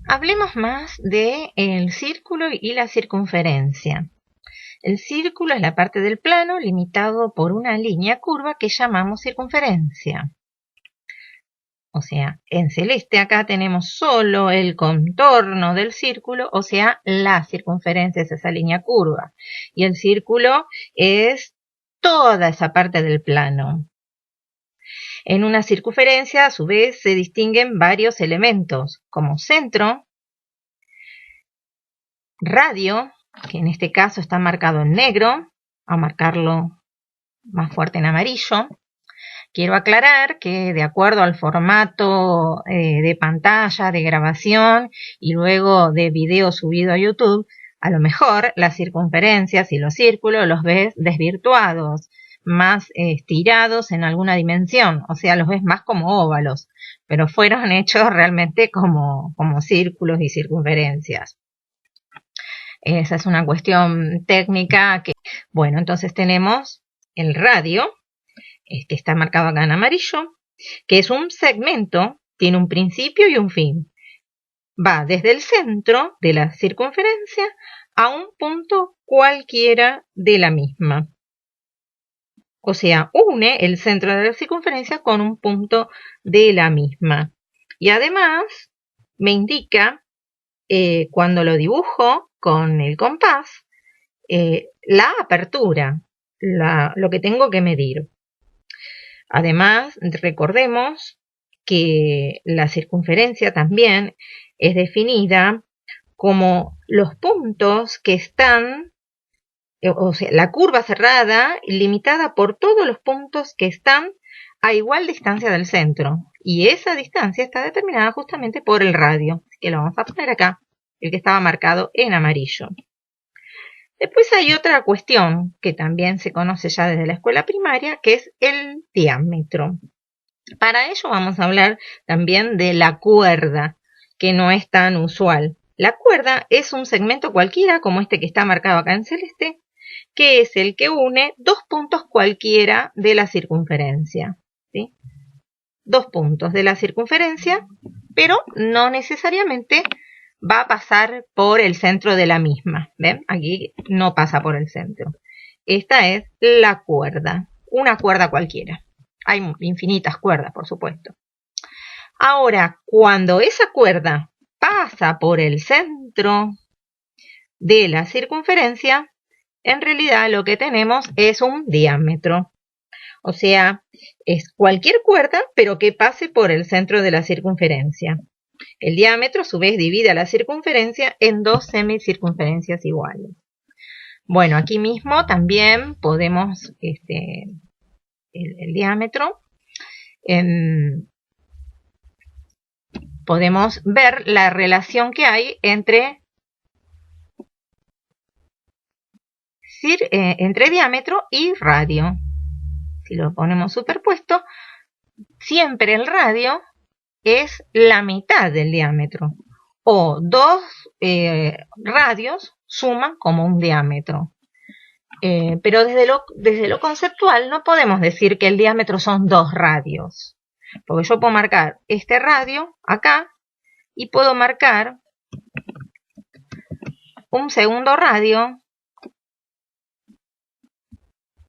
Hablemos más de el círculo y la circunferencia. El círculo es la parte del plano limitado por una línea curva que llamamos circunferencia. O sea, en celeste acá tenemos solo el contorno del círculo, o sea, la circunferencia es esa línea curva. Y el círculo es toda esa parte del plano. En una circunferencia, a su vez, se distinguen varios elementos, como centro, radio, que en este caso está marcado en negro, a marcarlo más fuerte en amarillo. Quiero aclarar que de acuerdo al formato de pantalla, de grabación y luego de video subido a YouTube, a lo mejor las circunferencias y los círculos los ves desvirtuados, más estirados en alguna dimensión, o sea, los ves más como óvalos, pero fueron hechos realmente como círculos y circunferencias. Esa es una cuestión técnica que, bueno, entonces tenemos el radio, que está marcado acá en amarillo, que es un segmento, tiene un principio y un fin. Va desde el centro de la circunferencia a un punto cualquiera de la misma. O sea, une el centro de la circunferencia con un punto de la misma. Y además me indica, cuando lo dibujo con el compás, la apertura, lo que tengo que medir. Además, recordemos que la circunferencia también es definida como los puntos que están, o sea, la curva cerrada limitada por todos los puntos que están a igual distancia del centro. Y esa distancia está determinada justamente por el radio, que lo vamos a poner acá, el que estaba marcado en amarillo. Después hay otra cuestión que también se conoce ya desde la escuela primaria, que es el diámetro. Para ello vamos a hablar también de la cuerda, que no es tan usual. La cuerda es un segmento cualquiera, como este que está marcado acá en celeste, que es el que une dos puntos cualquiera de la circunferencia, ¿sí? Dos puntos de la circunferencia, pero no necesariamente va a pasar por el centro de la misma. ¿Ven? Aquí no pasa por el centro. Esta es la cuerda, una cuerda cualquiera. Hay infinitas cuerdas, por supuesto. Ahora, cuando esa cuerda pasa por el centro de la circunferencia, en realidad lo que tenemos es un diámetro. O sea, es cualquier cuerda, pero que pase por el centro de la circunferencia. El diámetro, a su vez, divide a la circunferencia en dos semicircunferencias iguales. Bueno, aquí mismo también podemos, el diámetro, podemos ver la relación que hay entre diámetro y radio. Si lo ponemos superpuesto, siempre el radio es la mitad del diámetro, o dos radios suman como un diámetro. Pero desde lo conceptual no podemos decir que el diámetro son dos radios, porque yo puedo marcar este radio acá y puedo marcar un segundo radio.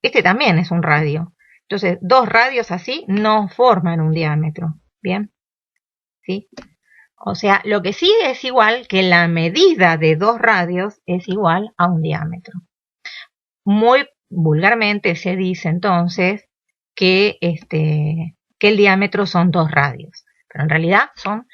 Este también es un radio. Entonces, dos radios así no forman un diámetro. ¿Bien? ¿Sí? O sea, lo que sí es igual que la medida de dos radios es igual a un diámetro. Muy vulgarmente se dice entonces que el diámetro son dos radios. Pero en realidad son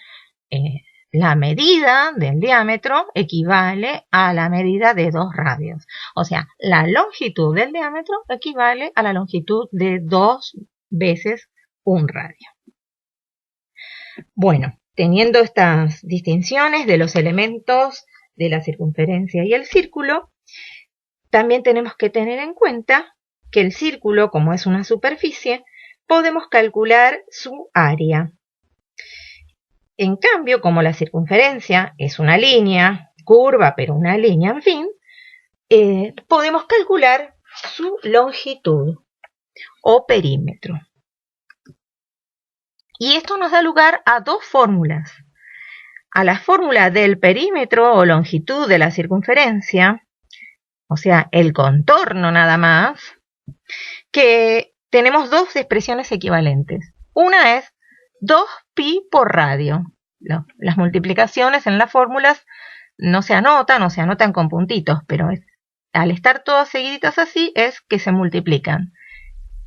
la medida del diámetro equivale a la medida de dos radios. O sea, la longitud del diámetro equivale a la longitud de dos veces un radio. Bueno, teniendo estas distinciones de los elementos de la circunferencia y el círculo, también tenemos que tener en cuenta que el círculo, como es una superficie, podemos calcular su área. En cambio, como la circunferencia es una línea, curva, pero una línea, en fin, podemos calcular su longitud o perímetro. Y esto nos da lugar a dos fórmulas. a la fórmula del perímetro o longitud de la circunferencia, o sea, el contorno nada más, que tenemos dos expresiones equivalentes. Una es 2pi por radio. Las multiplicaciones en las fórmulas no se anotan con puntitos, pero al estar todas seguiditas así es que se multiplican.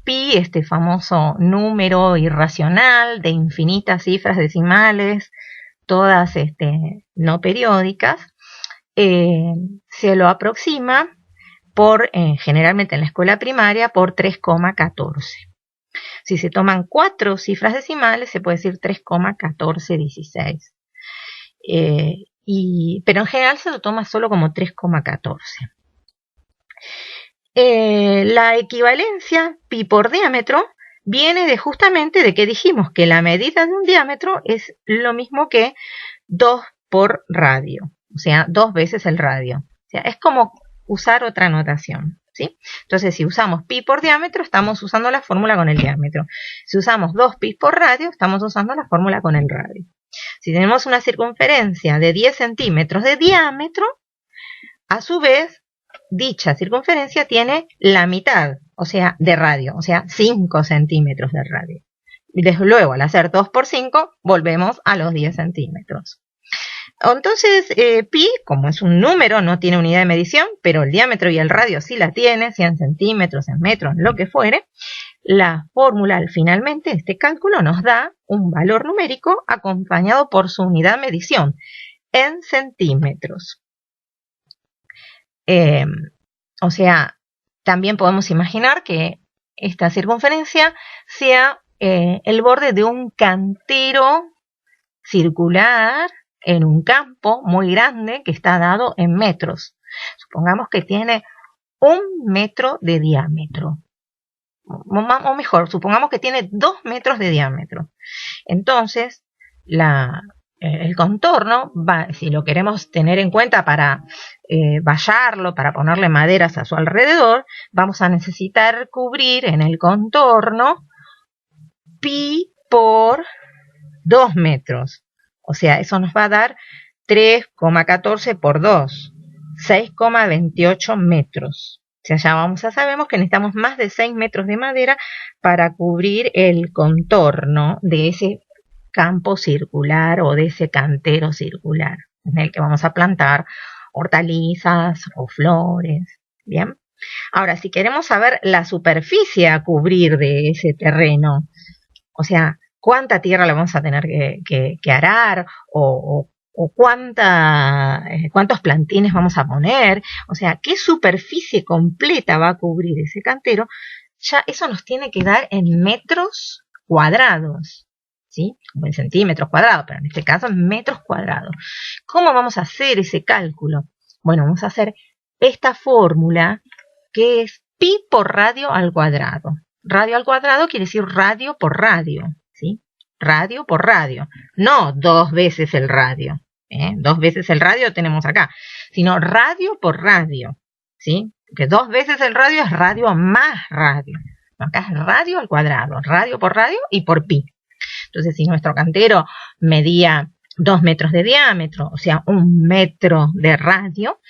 Pi, este famoso número irracional de infinitas cifras decimales, todas no periódicas, se lo aproxima generalmente en la escuela primaria, por 3,14. Si se toman 4 cifras decimales, se puede decir 3,1416. Pero en general se lo toma solo como 3,14. La equivalencia pi por diámetro viene justamente de que dijimos que la medida de un diámetro es lo mismo que 2 por radio, o sea, 2 veces el radio. O sea, es como usar otra notación, ¿sí? Entonces, si usamos pi por diámetro, estamos usando la fórmula con el diámetro. Si usamos 2 pi por radio, estamos usando la fórmula con el radio. Si tenemos una circunferencia de 10 centímetros de diámetro, a su vez, dicha circunferencia tiene la mitad, o sea, de radio, o sea, 5 centímetros de radio. Y desde luego, al hacer 2 por 5, volvemos a los 10 centímetros. Entonces, pi, como es un número, no tiene unidad de medición, pero el diámetro y el radio sí la tiene, 100 centímetros, en metros, lo que fuere. La fórmula, finalmente, este cálculo nos da un valor numérico acompañado por su unidad de medición, en centímetros. O sea, también podemos imaginar que esta circunferencia sea el borde de un cantero circular en un campo muy grande que está dado en metros. Supongamos que tiene 1 metro de diámetro. O mejor, supongamos que tiene 2 metros de diámetro. Entonces, el contorno, si lo queremos tener en cuenta para vallarlo, para ponerle maderas a su alrededor, vamos a necesitar cubrir en el contorno pi por 2 metros. O sea, eso nos va a dar 3,14 por 2, 6,28 metros. O sea, ya sabemos que necesitamos más de 6 metros de madera para cubrir el contorno de ese campo circular o de ese cantero circular en el que vamos a plantar hortalizas o flores. Bien. Ahora, si queremos saber la superficie a cubrir de ese terreno, o sea, cuánta tierra le vamos a tener que arar o cuántos plantines vamos a poner, o sea, qué superficie completa va a cubrir ese cantero, ya eso nos tiene que dar en metros cuadrados, ¿sí? Como en centímetros cuadrados, pero en este caso en metros cuadrados. ¿Cómo vamos a hacer ese cálculo? Bueno, vamos a hacer esta fórmula que es pi por radio al cuadrado. Radio al cuadrado quiere decir radio por radio, ¿sí? Radio por radio, no 2 veces el radio, 2 veces el radio tenemos acá, sino radio por radio, ¿sí? Porque 2 veces el radio es radio más radio. Acá es radio al cuadrado, radio por radio y por pi. Entonces, si nuestro cantero medía 2 metros de diámetro, o sea, 1 metro de radio,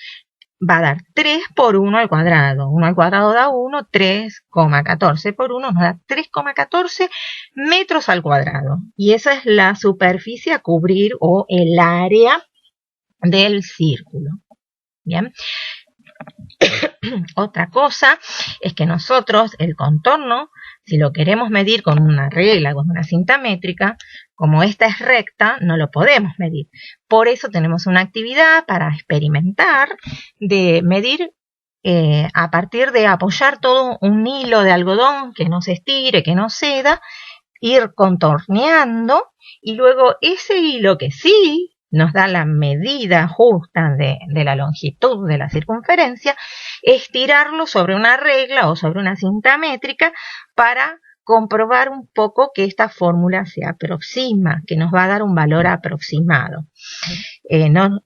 va a dar 3 por 1 al cuadrado. 1 al cuadrado da 1, 3,14 por 1 nos da 3,14 metros al cuadrado. Y esa es la superficie a cubrir o el área del círculo. Bien. Otra cosa es que nosotros el contorno, si lo queremos medir con una regla, con una cinta métrica, como esta es recta, no lo podemos medir. Por eso tenemos una actividad para experimentar de medir a partir de apoyar todo un hilo de algodón que no se estire, que no ceda, ir contorneando y luego ese hilo que sí nos da la medida justa de la longitud de la circunferencia, estirarlo sobre una regla o sobre una cinta métrica para comprobar un poco que esta fórmula se aproxima, que nos va a dar un valor aproximado.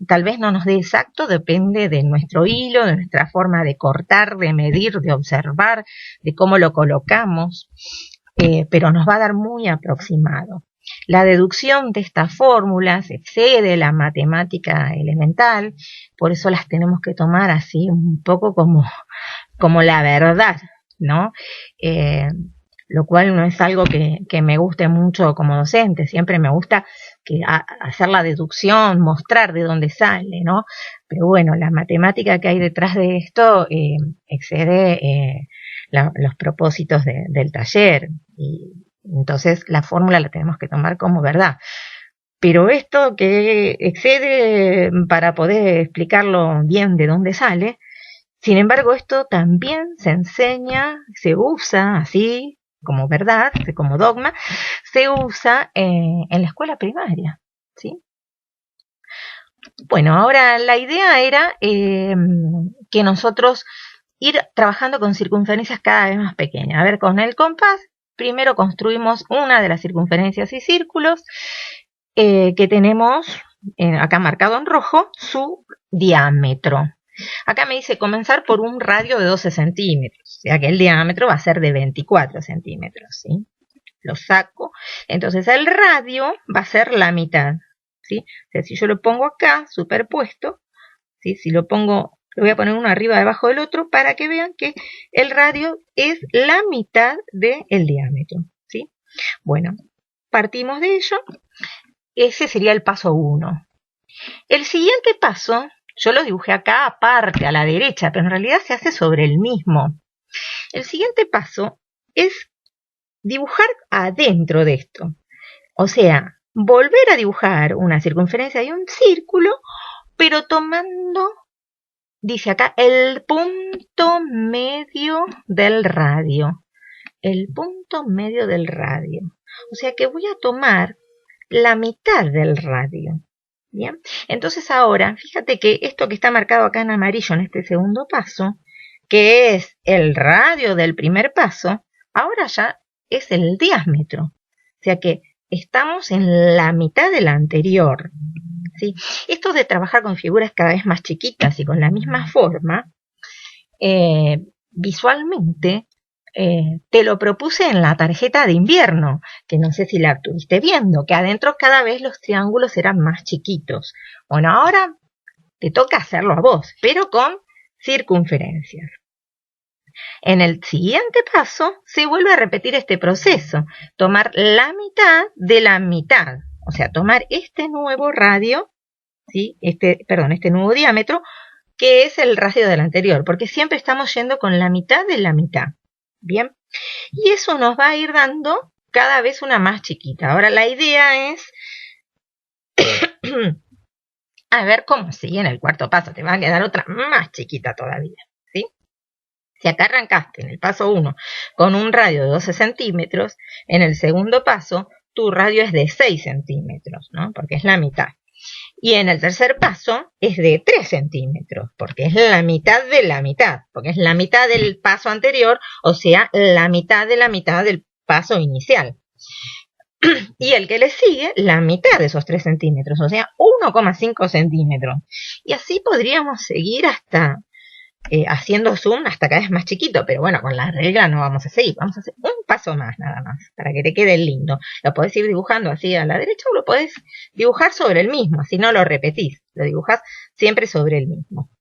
Tal vez no nos dé exacto, depende de nuestro hilo, de nuestra forma de cortar, de medir, de observar, de cómo lo colocamos, pero nos va a dar muy aproximado. La deducción de estas fórmulas excede la matemática elemental, por eso las tenemos que tomar así un poco como la verdad, ¿no? Lo cual no es algo que me guste mucho como docente, siempre me gusta hacer la deducción, mostrar de dónde sale, ¿no? Pero bueno, la matemática que hay detrás de esto excede los propósitos del taller, y entonces la fórmula la tenemos que tomar como verdad. Pero esto que excede para poder explicarlo bien de dónde sale, sin embargo, esto también se enseña, se usa así como verdad, como dogma, se usa en la escuela primaria, ¿sí? Bueno, ahora la idea era que nosotros ir trabajando con circunferencias cada vez más pequeñas. A ver, con el compás, primero construimos una de las circunferencias y círculos que tenemos acá marcado en rojo, su diámetro. Acá me dice comenzar por un radio de 12 centímetros, o sea que el diámetro va a ser de 24 centímetros, ¿sí? Lo saco, entonces el radio va a ser la mitad, ¿sí? O sea, si yo lo pongo acá, superpuesto, ¿sí? Si lo pongo, lo voy a poner uno arriba debajo del otro para que vean que el radio es la mitad del diámetro, ¿sí? Bueno, partimos de ello, ese sería el paso 1. El siguiente paso, yo lo dibujé acá aparte, a la derecha, pero en realidad se hace sobre el mismo. El siguiente paso es dibujar adentro de esto. O sea, volver a dibujar una circunferencia y un círculo, pero tomando, dice acá, el punto medio del radio. El punto medio del radio. O sea que voy a tomar la mitad del radio. Bien, entonces ahora, fíjate que esto que está marcado acá en amarillo en este segundo paso, que es el radio del primer paso, ahora ya es el diámetro. O sea que estamos en la mitad del anterior, ¿sí? Esto de trabajar con figuras cada vez más chiquitas y con la misma forma, visualmente, te lo propuse en la tarjeta de invierno, que no sé si la estuviste viendo, que adentro cada vez los triángulos eran más chiquitos. Bueno, ahora te toca hacerlo a vos, pero con circunferencias. En el siguiente paso se vuelve a repetir este proceso, tomar la mitad de la mitad, o sea, tomar este nuevo radio, ¿sí? este nuevo diámetro, que es el radio del anterior, porque siempre estamos yendo con la mitad de la mitad. Bien, y eso nos va a ir dando cada vez una más chiquita. Ahora la idea es a ver cómo sigue en el cuarto paso, te va a quedar otra más chiquita todavía, ¿sí? Si acá arrancaste en el paso 1 con un radio de 12 centímetros, en el segundo paso tu radio es de 6 centímetros, ¿no? Porque es la mitad. Y en el tercer paso es de 3 centímetros, porque es la mitad de la mitad, porque es la mitad del paso anterior, o sea, la mitad del paso inicial. Y el que le sigue, la mitad de esos 3 centímetros, o sea, 1,5 centímetros. Y así podríamos seguir hasta haciendo zoom hasta cada vez más chiquito, pero bueno, con la regla no vamos a seguir, vamos a hacer un paso más nada más, para que te quede lindo. Lo podés ir dibujando así a la derecha o lo podés dibujar sobre el mismo, así no lo repetís, lo dibujás siempre sobre el mismo.